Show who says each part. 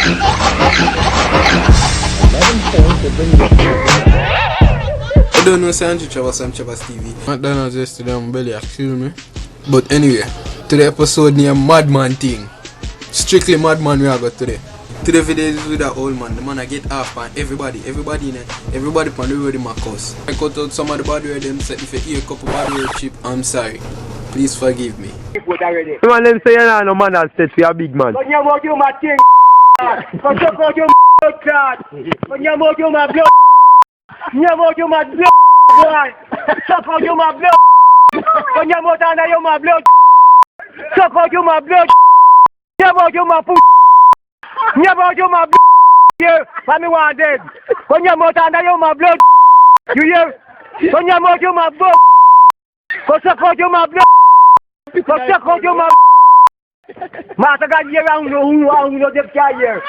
Speaker 1: I don't know, say Andrew Trabass from Trabass TV. McDonald's yesterday, I'm belly kill me. But anyway, today episode near Madman thing. Strictly Madman we are got today. Today video is with that old man. The man I get off and everybody in it. Everybody on the road in my course. I cut out some of the body where them set if you eat a couple body road chip, I'm sorry. Please forgive me.
Speaker 2: The man them say you know no man has said for a big man.
Speaker 3: When you walk you my thing, when you walk you my blood, when you walk you my blood, when you walk you my blood, boy, suck out you my blood, when you walk under you my blood, suck out you my blood, when you walk you my foot, when you walk you my blood, yeah, for me one dead, when you walk under you my blood, you hear, when you walk you my blood, go suck out you my blood. Go check out your mouth. Master got here around you, the guy here.